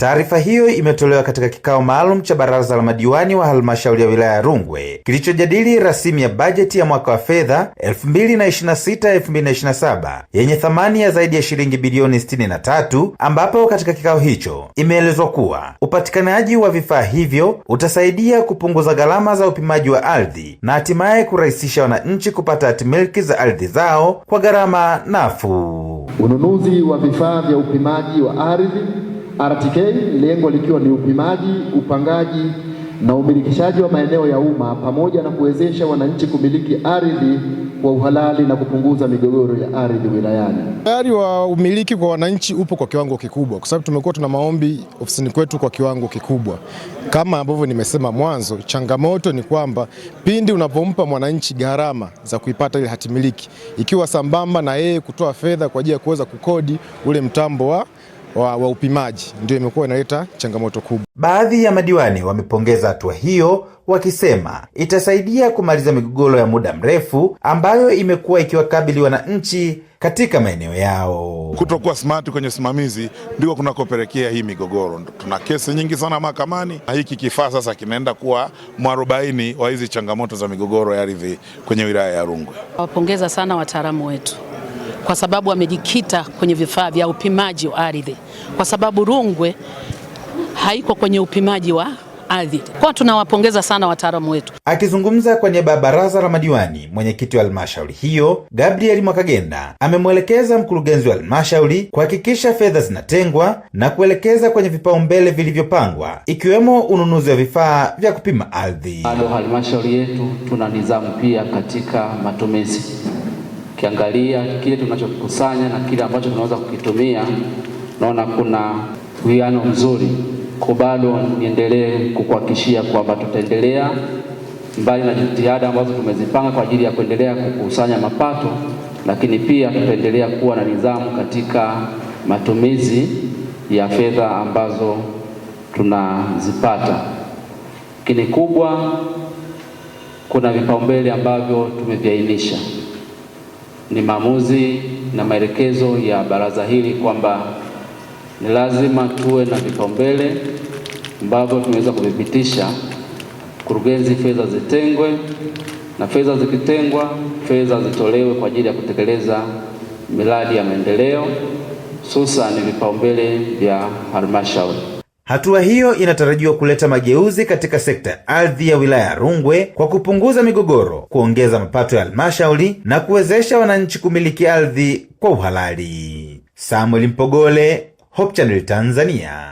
Taarifa hiyo imetolewa katika kikao maalum cha baraza la madiwani wa halmashauri ya wilaya ya Rungwe kilichojadili rasimu ya bajeti ya mwaka wa fedha 2026-2027 yenye thamani ya zaidi ya shilingi bilioni 63, ambapo katika kikao hicho imeelezwa kuwa upatikanaji wa vifaa hivyo utasaidia kupunguza gharama za upimaji wa ardhi na hatimaye kurahisisha wananchi kupata hatimiliki za ardhi zao kwa gharama nafuu. Ununuzi wa vifaa vya upimaji wa ardhi RTK, lengo likiwa ni upimaji, upangaji na umilikishaji wa maeneo ya umma pamoja na kuwezesha wananchi kumiliki ardhi kwa uhalali na kupunguza migogoro ya ardhi wilayani. Tayari wa umiliki kwa wananchi upo kwa kiwango kikubwa, kwa sababu tumekuwa tuna maombi ofisini kwetu kwa kiwango kikubwa. Kama ambavyo nimesema mwanzo, changamoto ni kwamba pindi unapompa mwananchi gharama za kuipata ile hatimiliki, ikiwa sambamba na yeye kutoa fedha kwa ajili ya kuweza kukodi ule mtambo wa upimaji, ndio imekuwa inaleta changamoto kubwa. Baadhi ya madiwani wamepongeza hatua hiyo wakisema itasaidia kumaliza migogoro ya muda mrefu ambayo imekuwa ikiwakabili wananchi katika maeneo yao. Kutokuwa smart kwenye usimamizi ndiko kunakopelekea hii migogoro. Tuna kesi nyingi sana mahakamani, na hiki kifaa sasa kinaenda kuwa mwarobaini wa hizi changamoto za migogoro ya ardhi kwenye wilaya ya Rungwe. Wapongeza sana wataalamu wetu kwa sababu wamejikita kwenye vifaa vya upimaji wa ardhi, kwa sababu Rungwe haiko kwenye upimaji wa ardhi. Kwa tunawapongeza sana wataalamu wetu. Akizungumza kwa niaba ya baraza la madiwani, mwenyekiti wa halmashauri hiyo Gabriel Mwakagenda amemwelekeza mkurugenzi wa halmashauri kuhakikisha fedha zinatengwa na kuelekeza kwenye vipaumbele vilivyopangwa ikiwemo ununuzi wa vifaa vya kupima ardhi. Bado halmashauri yetu tuna nidhamu pia katika matumizi. Kiangalia kile tunachokusanya na kile ambacho tunaweza kukitumia, naona kuna uwiano mzuri. Kwa bado niendelee kukuhakikishia kwamba tutaendelea mbali na jitihada ambazo tumezipanga kwa ajili ya kuendelea kukusanya mapato, lakini pia tutaendelea kuwa na nidhamu katika matumizi ya fedha ambazo tunazipata. Lakini kubwa, kuna vipaumbele ambavyo tumeviainisha. Ni maamuzi na maelekezo ya baraza hili kwamba ni lazima tuwe na vipaumbele ambavyo tunaweza kuvipitisha. Kurugenzi, fedha zitengwe, na fedha zikitengwa, fedha zitolewe kwa ajili ya kutekeleza miradi ya maendeleo, hususan vipaumbele vya halmashauri. Hatua hiyo inatarajiwa kuleta mageuzi katika sekta ya ardhi ya wilaya ya Rungwe kwa kupunguza migogoro, kuongeza mapato ya halmashauri na kuwezesha wananchi kumiliki ardhi kwa uhalali. Samuel Mpogole, Hope Channel Tanzania.